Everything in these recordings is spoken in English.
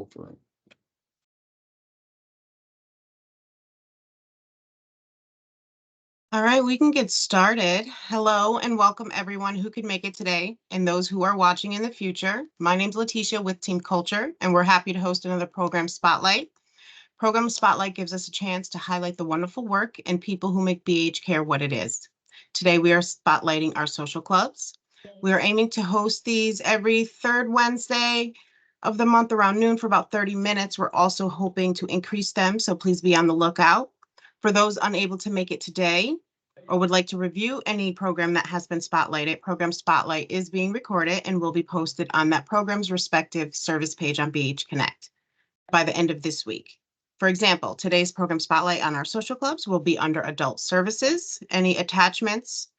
go for it. All right, we can get started. Hello and welcome everyone who could make it today and those who are watching in the future. My name's Letitia with Team Culture, and we're happy to host another program Spotlight. Program Spotlight gives us a chance to highlight the wonderful work and people who make BHcare what it is. Today, we are spotlighting our social clubs. We are aiming to host these every third Wednesday of the month around noon for about 30 minutes. We're also hoping to increase them, so please be on the lookout. For those unable to make it today or would like to review any program that has been spotlighted, Program Spotlight is being recorded and will be posted on that program's respective service page on BH Connect by the end of this week. For example, today's program Spotlight on our social clubs will be under Adult Services. Any attachments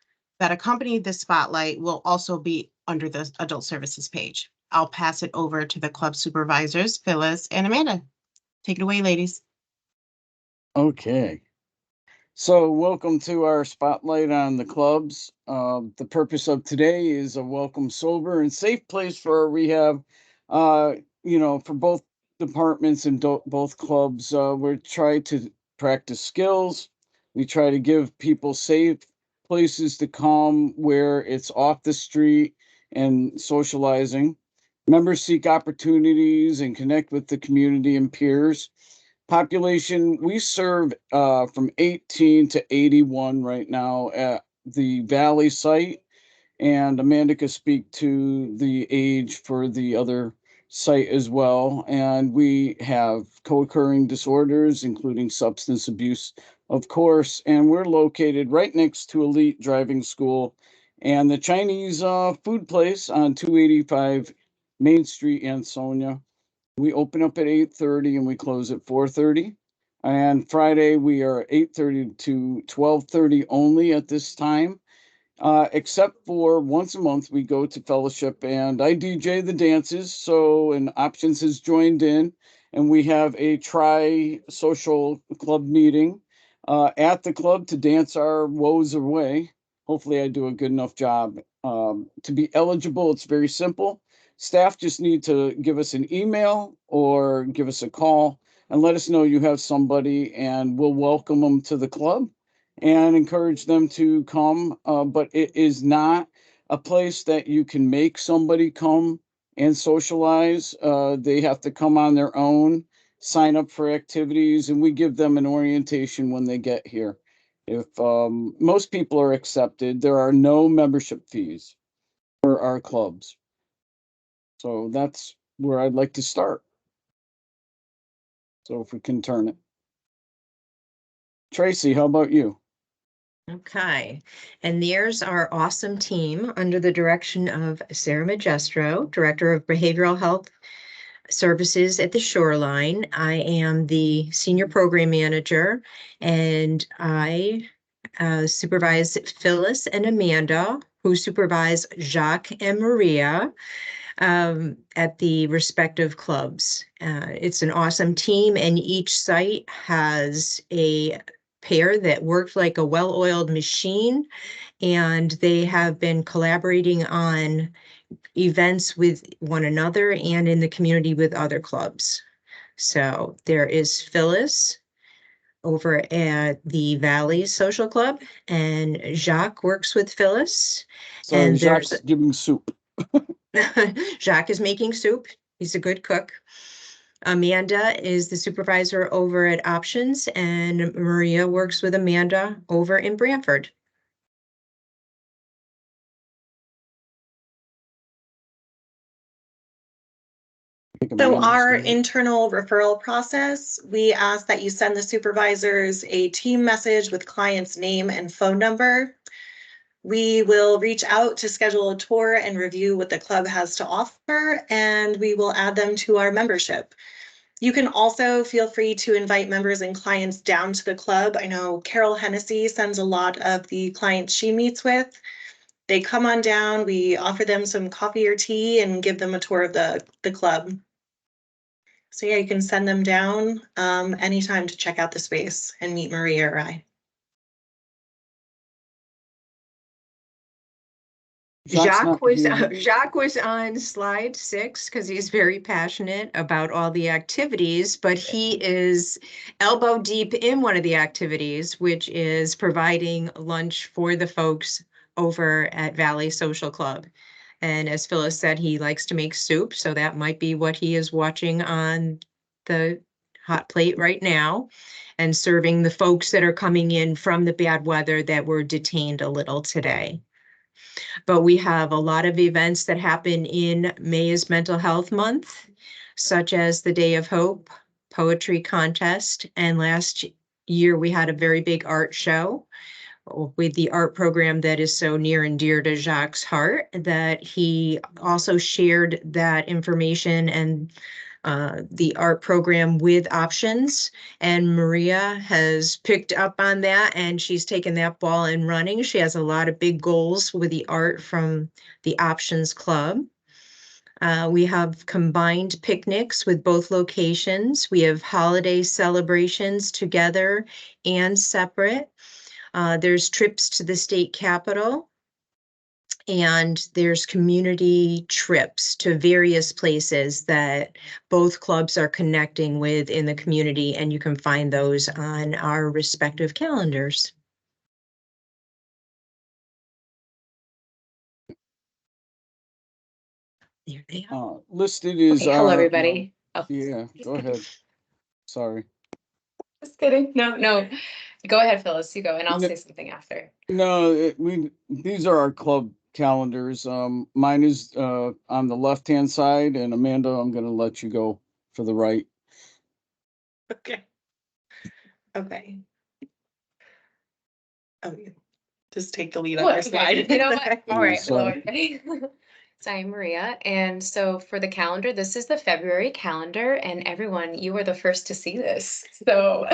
that accompany this spotlight will also be under the Adult Services page. I'll pass it over to the club supervisors, Phyllis and Amanda. Take it away, ladies. Okay. So welcome to our spotlight on the clubs. The purpose of today is a welcome, sober, and safe place for our rehab. For both departments and both clubs. We try to practice skills. We try to give people safe places to come where it's off the street and socializing. Members seek opportunities and connect with the community and peers. Population, we serve from 18 to 81 right now at the Valley site, and Amanda could speak to the age for the other site as well. And we have co-occurring disorders, including substance abuse, of course, and we're located right next to Elite Driving School and the Chinese food place on 285 Main Street, Ansonia. We open up at 8:30 and we close at 4:30. And Friday we are 8:30 to 12:30 only at this time. Except for once a month we go to fellowship and I DJ the dances. So and Options has joined in and we have a social club meeting at the club to dance our woes away. Hopefully I do a good enough job. To be eligible, it's very simple. Staff just need to give us an email or give us a call and let us know you have somebody, and we'll welcome them to the club and encourage them to come. But it is not a place that you can make somebody come and socialize. They have to come on their own, sign up for activities, and we give them an orientation when they get here. If most people are accepted, there are no membership fees for our clubs. So that's where I'd like to start. So if we can turn it. Tracy, how about you? Okay, and there's our awesome team under the direction of Sarah Magestro, Director of Behavioral Health Services at the Shoreline. I am the Senior Program Manager, and I supervise Phyllis and Amanda, who supervise Jacques and Maria at the respective clubs. It's an awesome team, and each site has a pair that worked like a well-oiled machine, and they have been collaborating on events with one another and in the community with other clubs. So there is Phyllis over at the Valley Social Club, and Jacques works with Phyllis. Sorry, and Jacques giving soup. Jacques is making soup. He's a good cook. Amanda is the supervisor over at Options, and Maria works with Amanda over in Brantford. So our internal referral process, we ask that you send the supervisors a team message with client's name and phone number. We will reach out to schedule a tour and review what the club has to offer, and we will add them to our membership. You can also feel free to invite members and clients down to the club. I know Carol Hennessy sends a lot of the clients she meets with. They come on down, we offer them some coffee or tea and give them a tour of the club. So yeah, you can send them down anytime to check out the space and meet Maria or I. Jacques was on slide 6 because he's very passionate about all the activities, but he is elbow deep in one of the activities, which is providing lunch for the folks over at Valley Social Club. And as Phyllis said, he likes to make soup, so that might be what he is watching on the hot plate right now, and serving the folks that are coming in from the bad weather that were detained a little today. But we have a lot of events that happen in May is Mental Health Month, such as the Day of Hope, poetry contest, and last year we had a very big art show with the art program that is so near and dear to Jacques' heart, that he also shared that information and the art program with options. And Maria has picked up on that and she's taken that ball and running. She has a lot of big goals with the art from the Options Club. We have combined picnics with both locations. We have holiday celebrations together and separate. There's trips to the state capitol. And there's community trips to various places that both clubs are connecting with in the community, and you can find those on our respective calendars. There they are. Listed is Okay, hello, everybody. Oh, yeah, go ahead. Sorry. just kidding. No. Go ahead, Phyllis. You go, and I'll No. say something after. No, these are our club calendars. Mine is on the left-hand side, and Amanda, I'm going to let you go for the right. Okay. Okay. Oh, yeah. Just take the lead on Look, our okay, slide. you know what? All right, hello, sorry. everybody. So I'm Maria, and so for the calendar, this is the February calendar, and everyone, you are the first to see this. So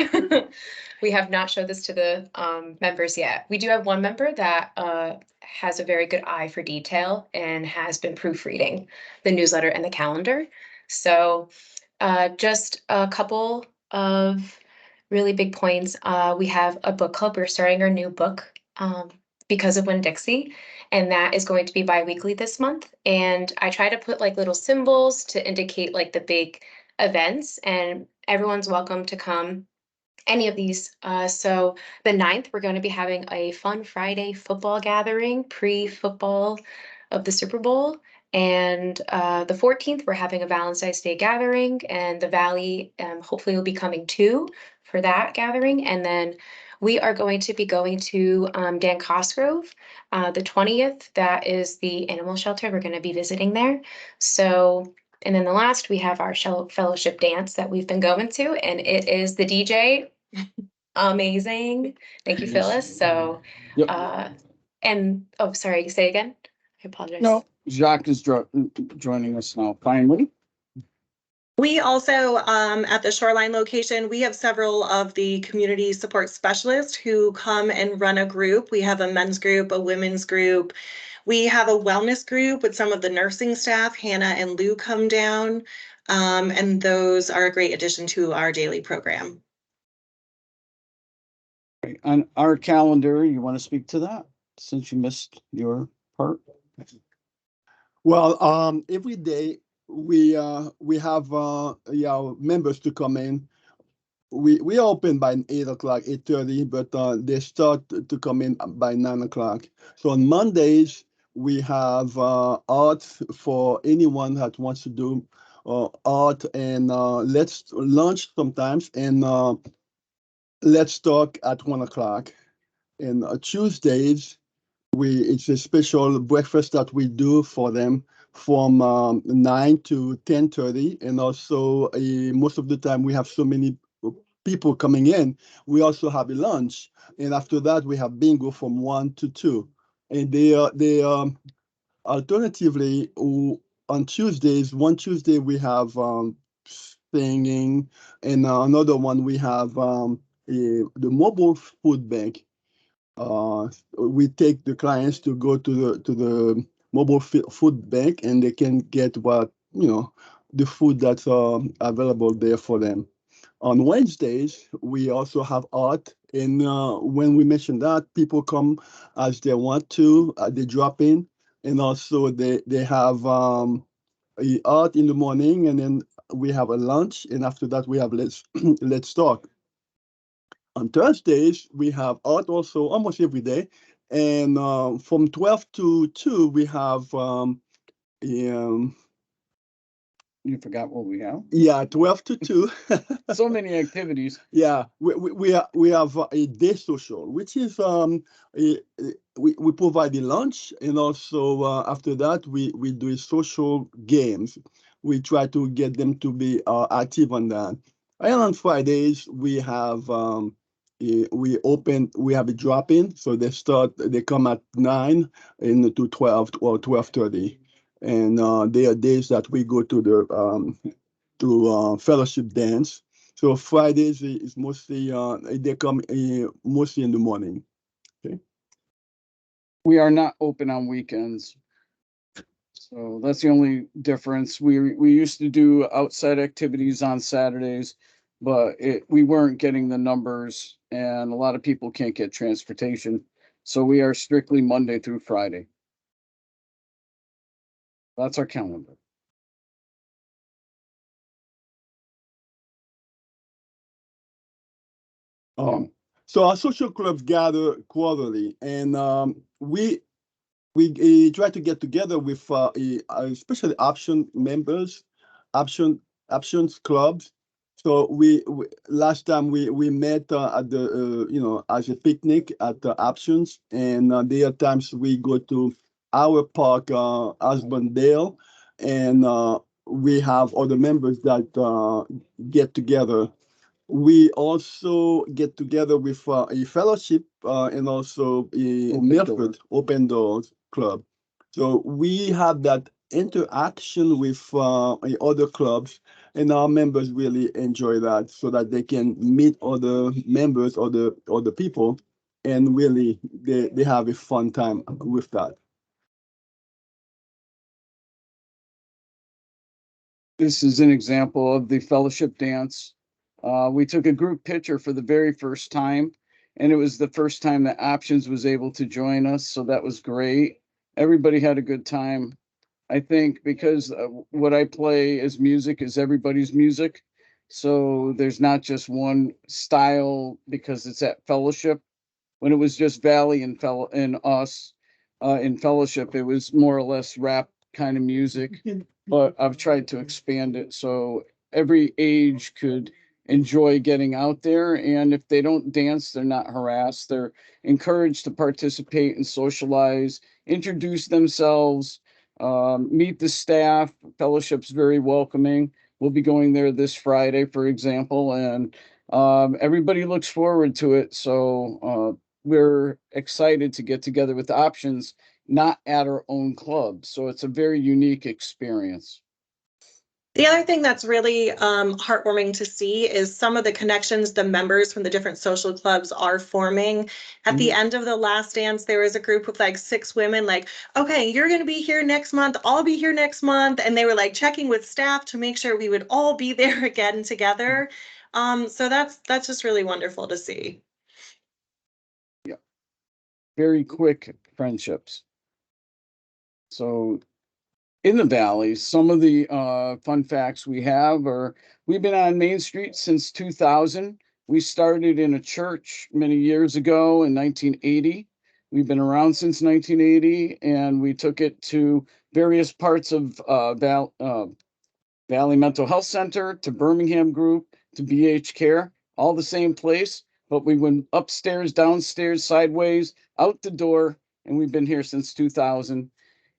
we have not showed this to the members yet. We do have one member that has a very good eye for detail and has been proofreading the newsletter and the calendar. So just a couple of really big points. We have a book club. We're starting our new book, Because of Winn-Dixie, and that is going to be bi-weekly this month. And I try to put like little symbols to indicate like the big events, and everyone's welcome to come any of these. So the 9th, we're going to be having a fun Friday football gathering, pre-football of the Super Bowl. And the 14th, we're having a Valentine's Day gathering, and the Valley hopefully will be coming too for that gathering. And then we are going to be going to Dan Cosgrove the 20th. That is the animal shelter. We're going to be visiting there. So, and then the last, we have our fellowship dance that we've been going to, and it is the DJ. Amazing. Thank you, Yes. Phyllis. So, Yep. and oh, sorry, say again. I apologize. No, Jacques is joining us now, finally. We also, at the Shoreline location, we have several of the community support specialists who come and run a group. We have a men's group, a women's group. We have a wellness group with some of the nursing staff. Hannah and Lou come down, and those are a great addition to our daily program. On our calendar, you want to speak to that since you missed your part? Well, every day we have members to come in. We open by 8 o'clock, 8:30, but they start to come in by 9 o'clock. So on Mondays we have art for anyone that wants to do art, and let's lunch sometimes, and let's talk at 1 o'clock. And Tuesdays it's a special breakfast that we do for them from 9 to 10:30, and also most of the time we have so many people coming in, we also have a lunch, and after that we have bingo from 1 to 2. And they alternatively, on Tuesdays, one Tuesday we have singing, and another one we have the mobile food bank. We take the clients to go to the mobile food bank, and they can get the food that's available there for them. On Wednesdays, we also have art, and when we mention that, people come as they want to. They drop in. and also they have a art in the morning, and then we have a lunch, and after that we have let's talk. On Thursdays we have art also almost every day, and from 12 to 2 we have um, You forgot what we have? yeah, 12 to 2. So many activities. Yeah, we have a day social, which is we provide the lunch, and also after that we do social games. We try to get them to be active on that. And on Fridays we have we have a drop in, so they come at 9 and to 12 or 12:30, and there are days that we go to fellowship dance. So Fridays is mostly they come mostly in the morning. Okay. We are not open on weekends. So that's the only difference. We used to do outside activities on Saturdays, but we weren't getting the numbers, and a lot of people can't get transportation. So we are strictly Monday through Friday. That's our calendar. Um, so our social clubs gather quarterly, and we try to get together with especially option options clubs. So we last time we met at the as a picnic at the options, and there are times we go to our park, Asbundale, and we have other members that get together. We also get together with a fellowship and also a Milford Open Doors Club. So we have that interaction with other clubs, and our members really enjoy that, so that they can meet other members, other people, and really they have a fun time with that. This is an example of the fellowship dance. We took a group picture for the very first time, and it was the first time that Options was able to join us, so that was great. Everybody had a good time. I think because what I play as music is everybody's music, so there's not just one style because it's at fellowship. When it was just Valley and us in fellowship, it was more or less rap kind of music. But I've tried to expand it so every age could enjoy getting out there. And if they don't dance, they're not harassed. They're encouraged to participate and socialize, introduce themselves, meet the staff. Fellowship's very welcoming. We'll be going there this Friday, for example, and everybody looks forward to it. So we're excited to get together with options, not at our own club. So it's a very unique experience. The other thing that's really heartwarming to see is some of the connections the members from the different social clubs are forming. At the end of the last dance, there was a group of like 6 women, like, okay, you're going to be here next month. I'll be here next month. And they were like checking with staff to make sure we would all be there again together. So that's just really wonderful to see. Yeah. Very quick friendships. So in the valley, some of the fun facts we have are we've been on Main Street since 2000. We started in a church many years ago in 1980. We've been around since 1980, and we took it to various parts of Valley Mental Health Center to Birmingham Group to BHcare, all the same place, but we went upstairs, downstairs, sideways, out the door, and we've been here since 2000.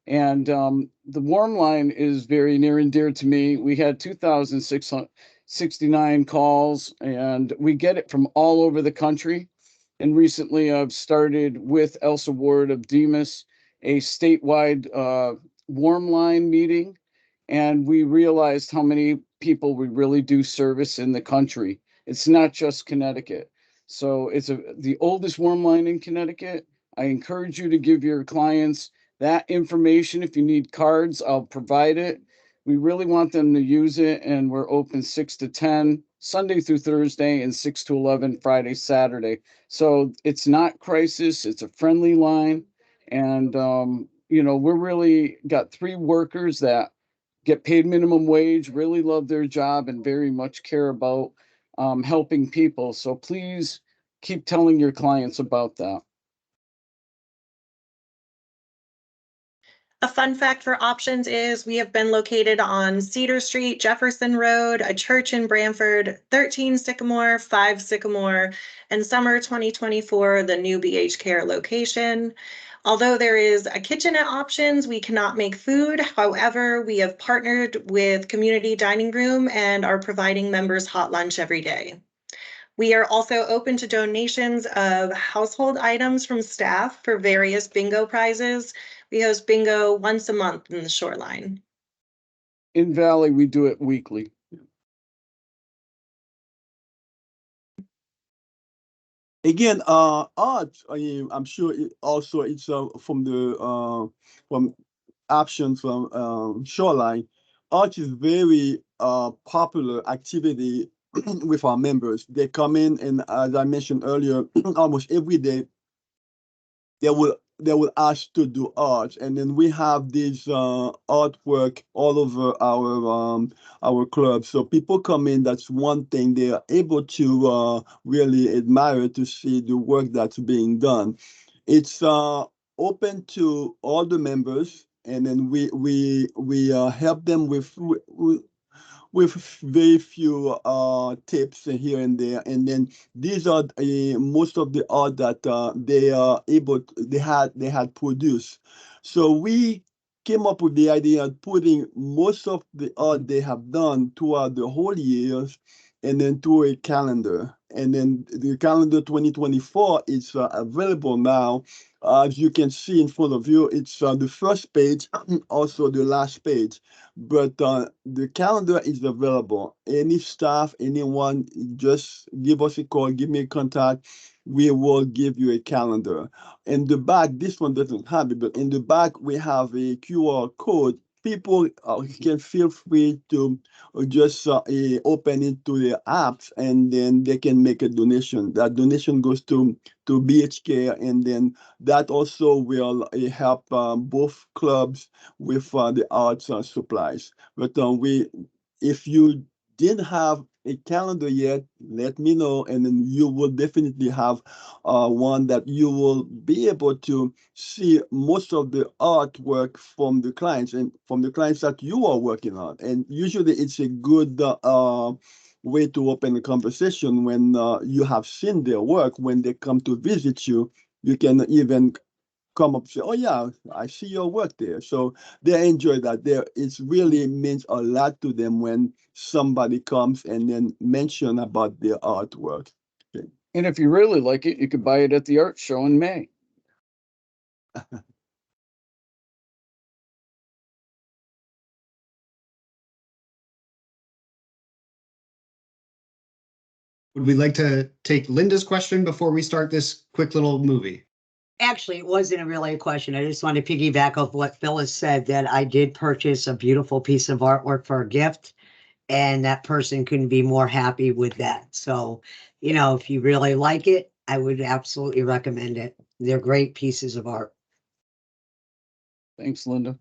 And the warm line is very near and dear to me. We had 2,669 calls, and we get it from all over the country. And recently, I've started with Elsa Ward of Demas a statewide warm line meeting, and we realized how many people we really do service in the country. It's not just Connecticut. So it's the oldest warm line in Connecticut. I encourage you to give your clients that information. If you need cards, I'll provide it. We really want them to use it, and we're open 6 to 10, Sunday through Thursday, and 6 to 11, Friday, Saturday. So it's not crisis, it's a friendly line. And we're really got 3 workers that get paid minimum wage, really love their job, and very much care about helping people. So please keep telling your clients about that. A fun fact for options is we have been located on Cedar Street, Jefferson Road, a church in Branford, 13 Sycamore, 5 Sycamore, and summer 2024, the new BHcare location. Although there is a kitchen at Options, we cannot make food. However, we have partnered with Community Dining Room and are providing members hot lunch every day. We are also open to donations of household items from staff for various bingo prizes. We host bingo once a month in the Shoreline. In Valley, we do it weekly. Again, art. I'm sure also it's from options from Shoreline. Art is very popular activity with our members. They come in, and as I mentioned earlier, almost every day they will ask to do art, and then we have this artwork all over our club. So people come in. That's one thing they are able to really admire, to see the work that's being done. It's open to all the members, and then we help them with very few tips here and there. And then these are most of the art that they are they had produced. So we came up with the idea of putting most of the art they have done throughout the whole years, and then to a calendar. And then the calendar 2024 is available now. As you can see in front of you, it's the first page, also the last page. But the calendar is available. Any staff, anyone, just give us a call, give me a contact. We will give you a calendar. In the back, this one doesn't have it, but in the back, we have a QR code. People can feel free to just open it to their apps, and then they can make a donation. That donation goes to BHcare, and then that also will help both clubs with the arts supplies. But if you didn't have a calendar yet, let me know, and then you will definitely have one that you will be able to see most of the artwork from the clients, and from the clients that you are working on. And usually it's a good way to open a conversation when you have seen their work. When they come to visit you, you can even come up and say, "Oh yeah, I see your work there." So they enjoy that. There, it really means a lot to them when somebody comes and then mention about their artwork. Okay. And if you really like it, you could buy it at the art show in May. Would we like to take Linda's question before we start this quick little movie? Actually, it wasn't really a question. I just wanted to piggyback off what Phyllis said, that I did purchase a beautiful piece of artwork for a gift, and that person couldn't be more happy with that. So, if you really like it, I would absolutely recommend it. They're great pieces of art. Thanks, Linda.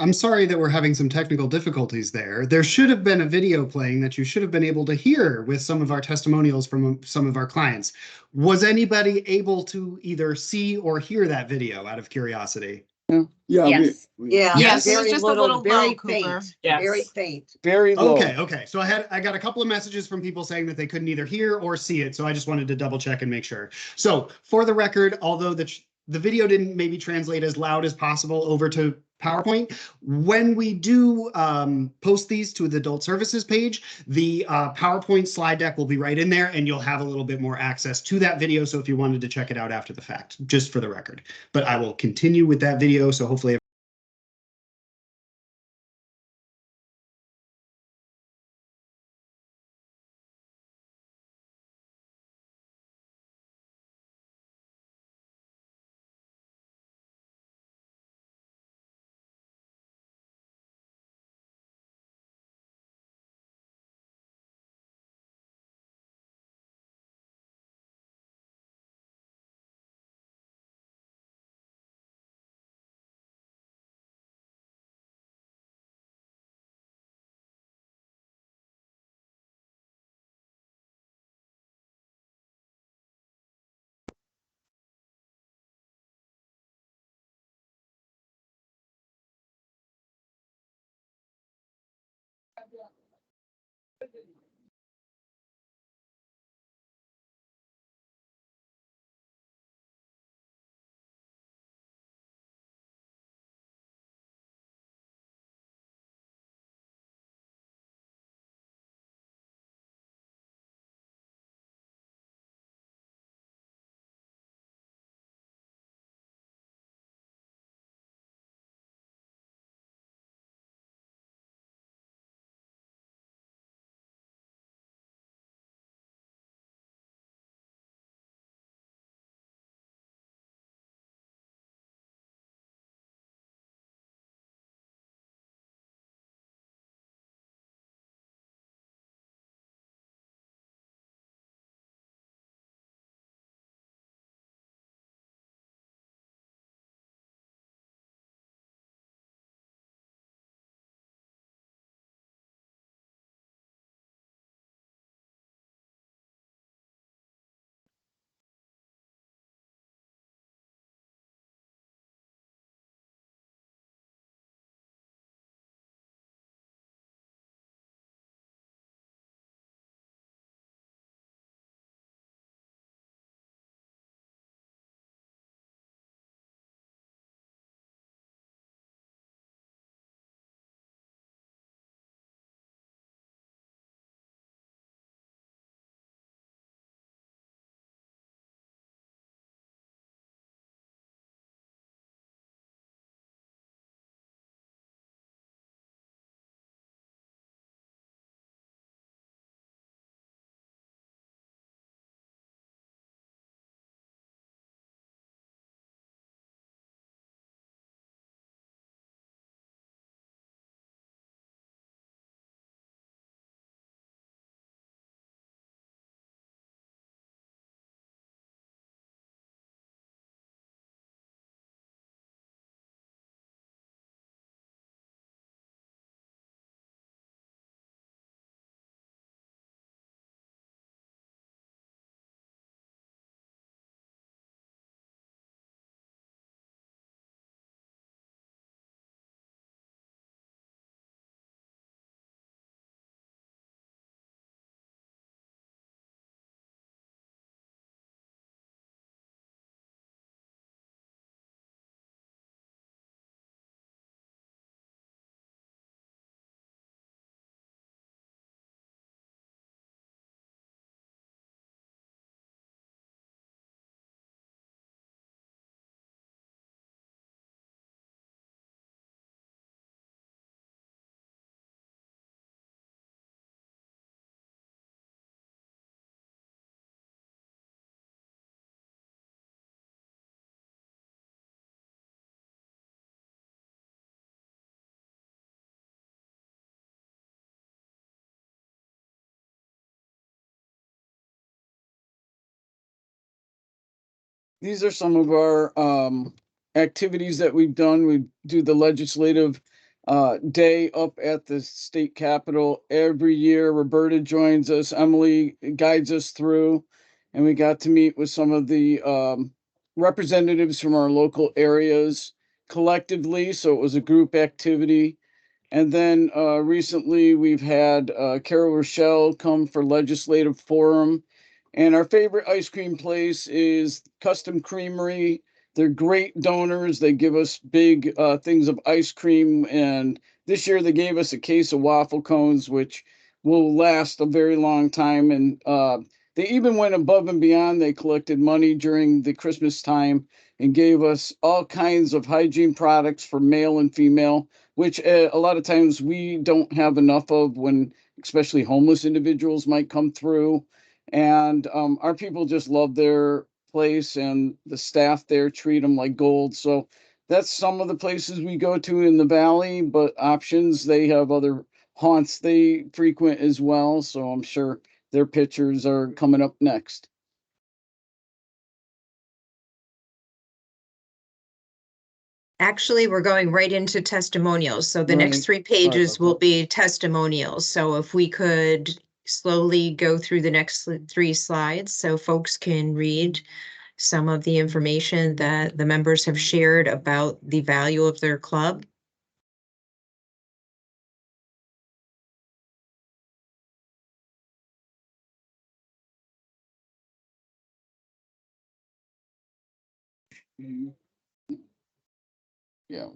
I'm sorry that we're having some technical difficulties there. There should have been a video playing that you should have been able to hear with some of our testimonials from some of our clients. Was anybody able to either see or hear that video out of curiosity? Yeah, Yes. Yeah, Yes. It was very just a little, little very low, Cooper. faint, Yes. very faint. Very low. Okay. So I got a couple of messages from people saying that they couldn't either hear or see it. So I just wanted to double check and make sure. So for the record, although the video didn't maybe translate as loud as possible over to PowerPoint, when we do post these to the adult services page, the PowerPoint slide deck will be right in there and you'll have a little bit more access to that video. So if you wanted to check it out after the fact, just for the record, but I will continue with that video. So hopefully These are some of our activities that we've done. We do the legislative day up at the state capitol every year. Roberta joins us, Emily guides us through, and we got to meet with some of the representatives from our local areas collectively. So it was a group activity. And then recently we've had Carol Rochelle come for legislative forum. And our favorite ice cream place is Custom Creamery. They're great donors. They give us big things of ice cream. And this year they gave us a case of waffle cones, which will last a very long time. And they even went above and beyond. They collected money during the Christmas time and gave us all kinds of hygiene products for male and female, which a lot of times we don't have enough of when especially homeless individuals might come through. And our people just love their place, and the staff there treat them like gold. So that's some of the places we go to in the valley, but options, they have other haunts they frequent as well. So I'm sure their pictures are coming up next. Actually, we're going right into testimonials. So the next Right. 3 pages will be testimonials. So if we could slowly go through the next 3 slides so folks can read some of the information that the members have shared about the value of their club. Yeah.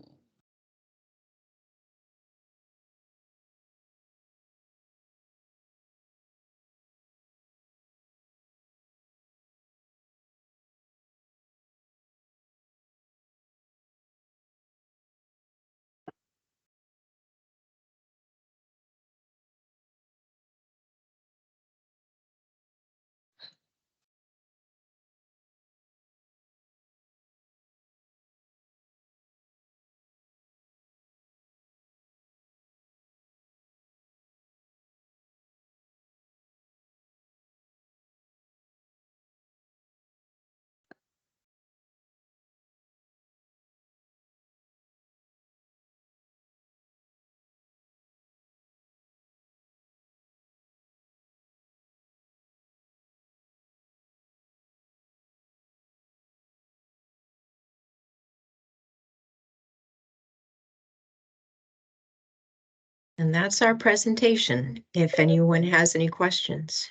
And that's our presentation, if anyone has any questions.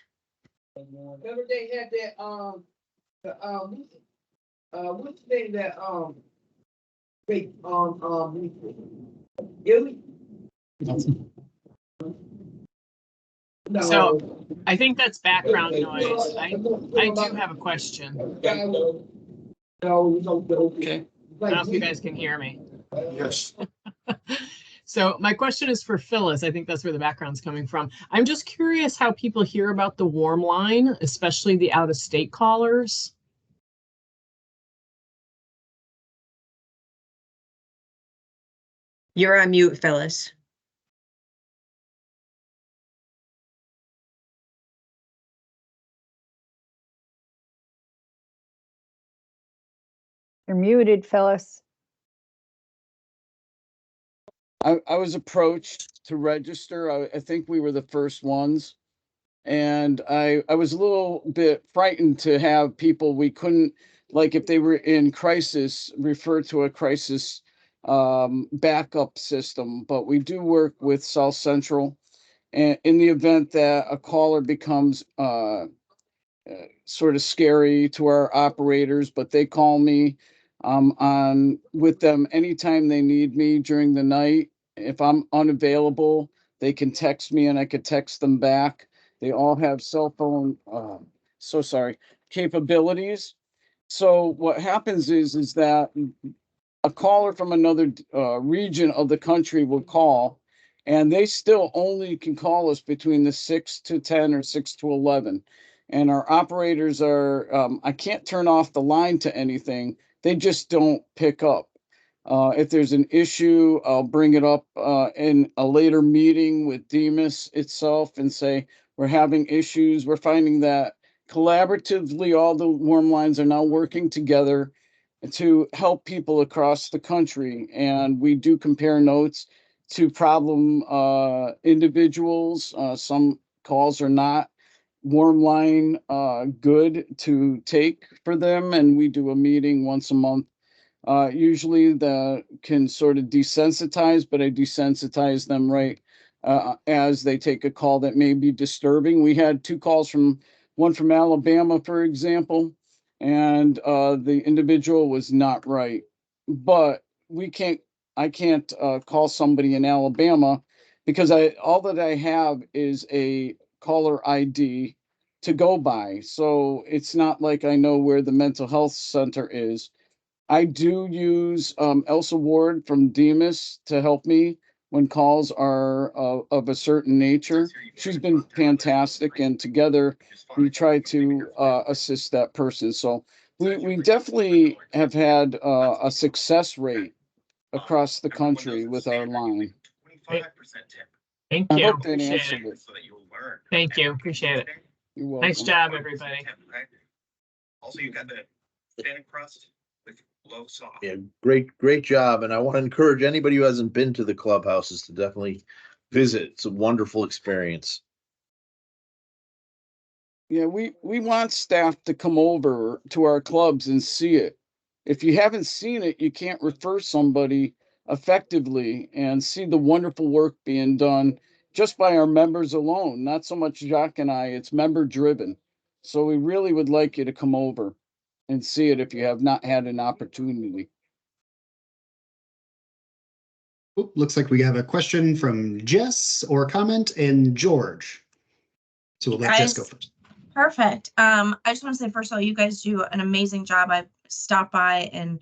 Remember they had that what's the name that wait Gilly? No. So I think that's background noise. I do have a question. Okay. I don't know if you guys can hear me. Yes. So my question is for Phyllis. I think that's where the background's coming from. I'm just curious how people hear about the warm line, especially the out-of-state callers. You're on mute, Phyllis. You're muted, Phyllis. I was approached to register. I think we were the first ones. And I was a little bit frightened to have people we couldn't, like if they were in crisis, refer to a crisis backup system. But we do work with South Central. And in the event that a caller becomes sort of scary to our operators, but they call me on with them anytime they need me during the night. If I'm unavailable, they can text me and I could text them back. They all have cell phone, so sorry, capabilities. So what happens is that a caller from another region of the country will call, and they still only can call us between the 6 to 10 or 6 to 11. And our operators are, I can't turn off the line to anything. They just don't pick up. If there's an issue, I'll bring it up in a later meeting with Demas itself and say, we're having issues. We're finding that collaboratively, all the warm lines are now working together to help people across the country. And we do compare notes to problem individuals. Some calls are not warm line good to take for them, and we do a meeting once a month. Usually that can sort of desensitize, but I desensitize them right as they take a call that may be disturbing. We had 2 calls from one from Alabama, for example, and the individual was not right. But I can't call somebody in Alabama because all that I have is a caller ID to go by. So it's not like I know where the mental health center is. I do use Elsa Ward from Demas to help me when calls are of a certain nature. She's been fantastic, and together we try to assist that person. So we definitely have had a success rate across the country with our line. Thank I you. hope that Appreciate answered it. it. Thank you. Appreciate it. You're welcome. Nice job, everybody. Also, you've got the thin crust with low sauce. Yeah, great job. And I want to encourage anybody who hasn't been to the clubhouses to definitely visit. It's a wonderful experience. Yeah, we want staff to come over to our clubs and see it. If you haven't seen it, you can't refer somebody effectively and see the wonderful work being done just by our members alone. Not so much Jacques and I, it's member driven. So we really would like you to come over and see it if you have not had an opportunity. Oop, looks like we have a question from Jess or a comment and George. So we'll let Jess go first. Perfect. I just want to say, first of all, you guys do an amazing job. I've stopped by and,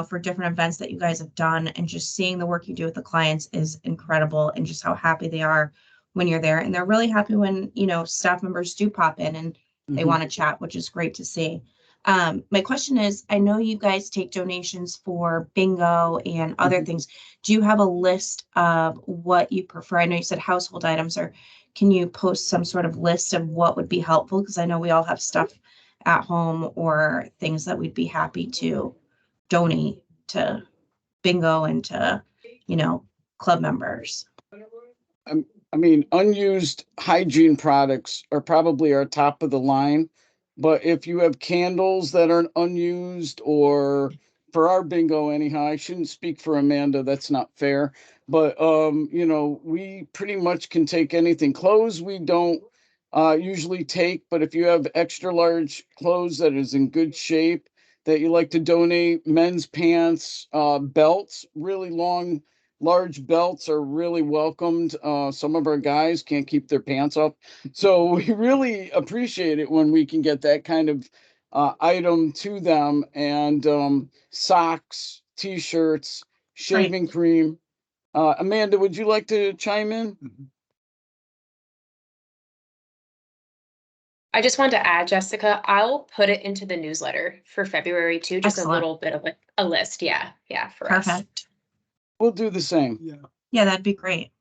for different events that you guys have done, and just seeing the work you do with the clients is incredible, and just how happy they are when you're there. And they're really happy when, staff members do pop in and they want to chat, which is great to see. My question is, I know you guys take donations for bingo and other things. Do you have a list of what you prefer? I know you said household items, or can you post some sort of list of what would be helpful? Because I know we all have stuff at home or things that we'd be happy to donate to bingo and to, club members. I mean, unused hygiene products are probably our top of the line. But if you have candles that are unused, or for our bingo anyhow, I shouldn't speak for Amanda, that's not fair. But we pretty much can take anything. Clothes we don't usually take, but if you have extra large clothes that is in good shape that you like to donate, men's pants, belts, really long large belts are really welcomed. Some of our guys can't keep their pants up. So we really appreciate it when we can get that kind of item to them, and socks, t-shirts, shaving cream. Amanda, would you like to chime in? I just wanted to add, Jessica, I'll put it into the newsletter for February too, just a little bit of a list. Yeah, for us. Perfect. We'll do the same. Yeah, that'd be great.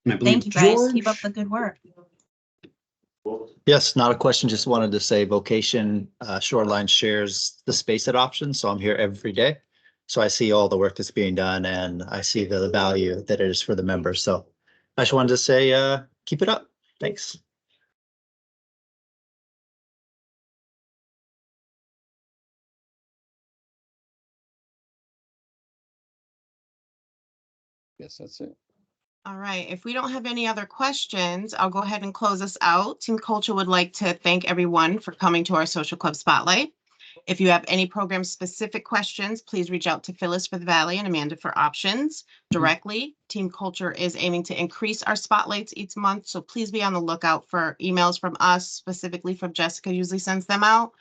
Thank you, guys. George? Keep up the good work. Yes, not a question. Just wanted to say Vocation Shoreline shares the space at option. So I'm here every day. So I see all the work that's being done, and I see the value that it is for the members. So I just wanted to say, keep it up. Thanks. Yes, that's it. All right. If we don't have any other questions, I'll go ahead and close us out. Team Culture would like to thank everyone for coming to our Social Club Spotlight. If you have any program specific questions, please reach out to Phyllis for the Valley and Amanda for options directly. Team Culture is aiming to increase our spotlights each month, so please be on the lookout for emails from us, specifically from Jessica, usually sends them out.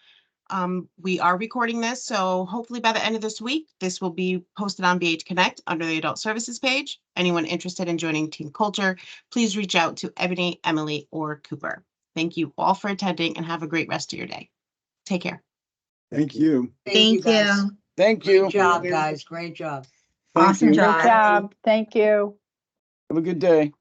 We are recording this, so hopefully by the end of this week, this will be posted on BH Connect under the Adult Services page. Anyone interested in joining Team Culture, please reach out to Ebony, Emily, or Cooper. Thank you all for attending, and have a great rest of your day. Take care. Thank you. Thank you, guys. Thank you. Great job, guys. Great job. Thank Awesome you. job. Good job. Thank you. Have a good day.